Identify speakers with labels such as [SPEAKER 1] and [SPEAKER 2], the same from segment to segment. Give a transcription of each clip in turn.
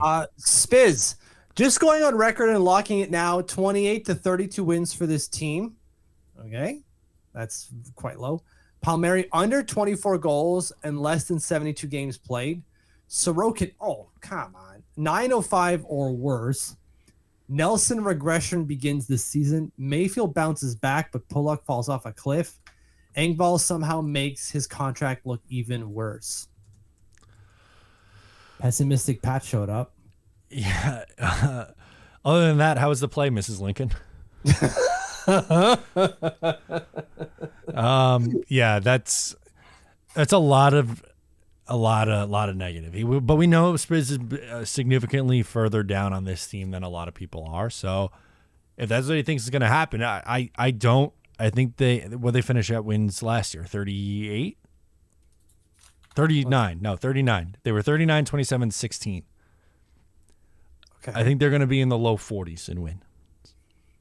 [SPEAKER 1] Spiz, just going on record and locking it now, 28 to 32 wins for this team. Okay, that's quite low. Palmieri under 24 goals and less than 72 games played. Sorokin, oh, come on, 905 or worse. Nelson regression begins this season. Mayfield bounces back, but Pulock falls off a cliff. Engvall somehow makes his contract look even worse. Pessimistic Pat showed up.
[SPEAKER 2] Yeah. Other than that, how was the play, Mrs. Lincoln? Yeah, that's a lot of negative. But we know Spritz is significantly further down on this team than a lot of people are. So if that's what he thinks is going to happen, I don't. I think they finished at wins last year, 38, 39. No, 39. They were 39, 27, 16.
[SPEAKER 1] Okay.
[SPEAKER 2] I think they're going to be in the low 40s in win.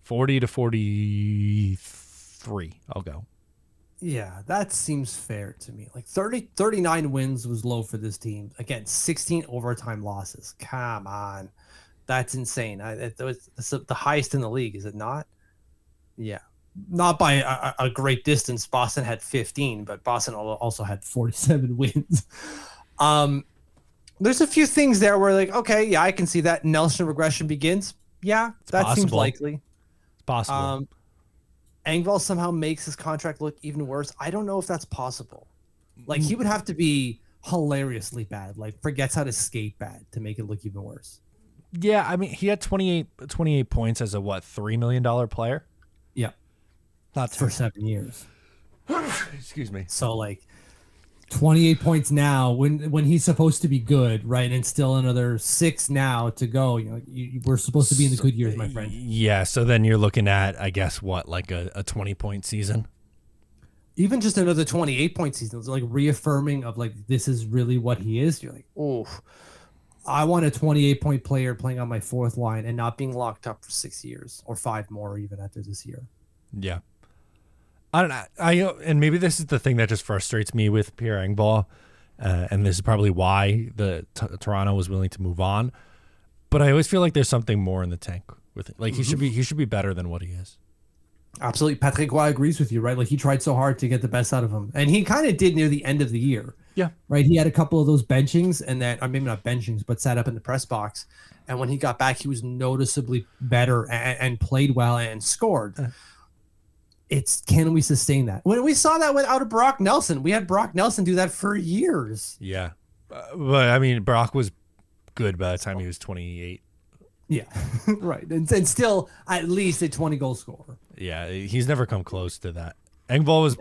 [SPEAKER 2] 40 to 43. I'll go.
[SPEAKER 1] Yeah, that seems fair to me. Like 39 wins was low for this team. Again, 16 overtime losses. Come on. That's insane. It's the highest in the league, is it not? Yeah. Not by a great distance. Boston had 15, but Boston also had 47 wins. There's a few things there where like, okay, yeah, I can see that. Nelson regression begins. Yeah, that seems likely.
[SPEAKER 2] It's possible.
[SPEAKER 1] Engvall somehow makes his contract look even worse. I don't know if that's possible. Like, he would have to be hilariously bad, like forgets how to skate bad to make it look even worse.
[SPEAKER 2] Yeah, I mean, he had 28 points as a $3 million player.
[SPEAKER 1] Yeah.
[SPEAKER 2] Not
[SPEAKER 1] for 7 years.
[SPEAKER 2] Excuse me.
[SPEAKER 1] So like 28 points now when he's supposed to be good, right? And still another 6 now to go. You know, we're supposed to be in the good years, my friend.
[SPEAKER 2] Yeah. So then you're looking at, I guess, like a 20-point season.
[SPEAKER 1] Even just another 28-point season, it's like reaffirming of like, this is really what he is. You're like, oh, I want a 28-point player playing on my fourth line and not being locked up for 6 years or 5 more even after this year.
[SPEAKER 2] Yeah. I don't know. And maybe this is the thing that just frustrates me with Pierre Engvall, and this is probably why Toronto was willing to move on. But I always feel like there's something more in the tank with it. Like he should be better than what he is.
[SPEAKER 1] Absolutely, Patrick Roy agrees with you, right? Like he tried so hard to get the best out of him, and he kind of did near the end of the year.
[SPEAKER 2] Yeah,
[SPEAKER 1] right. He had a couple of those benchings, and then, or maybe not benchings, but sat up in the press box. And when he got back, he was noticeably better and played well and scored. Can we sustain that? When we saw that without Brock Nelson, we had Brock Nelson do that for years.
[SPEAKER 2] Yeah. But I mean, Brock was good by the time he was 28.
[SPEAKER 1] Yeah. Right. And still at least a 20-goal scorer.
[SPEAKER 2] Yeah. He's never come close to that. Engvall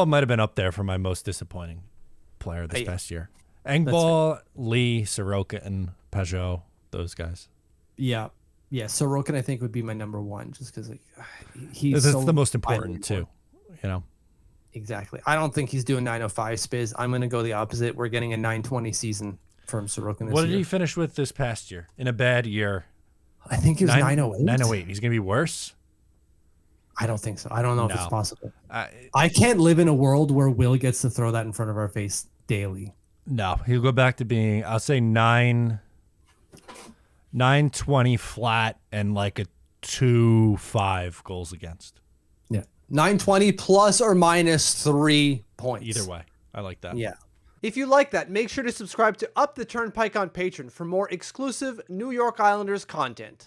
[SPEAKER 2] might have been up there for my most disappointing player this past year. Engvall, Lee, Sorokin, and Peugeot, those guys.
[SPEAKER 1] Yeah. Yeah, Sorokin I think would be my number one, just because like,
[SPEAKER 2] he's the most important too, you know.
[SPEAKER 1] Exactly. I don't think he's doing 905 Spiz. I'm going to go the opposite. We're getting a 920 season from Sorokin this year.
[SPEAKER 2] What did he finish with this past year? In a bad year,
[SPEAKER 1] I think he was 908.
[SPEAKER 2] 908. He's going to be worse.
[SPEAKER 1] I don't think so. I don't know if it's possible. I can't live in a world where Will gets to throw that in front of our face daily.
[SPEAKER 2] No, he'll go back to being, I'll say 920 flat and like a 2.5 goals against.
[SPEAKER 1] Yeah. 920 plus or minus 3 points.
[SPEAKER 2] Either way. I like that.
[SPEAKER 1] Yeah. If you like that, make sure to subscribe to Up the Turnpike on Patreon for more exclusive New York Islanders content.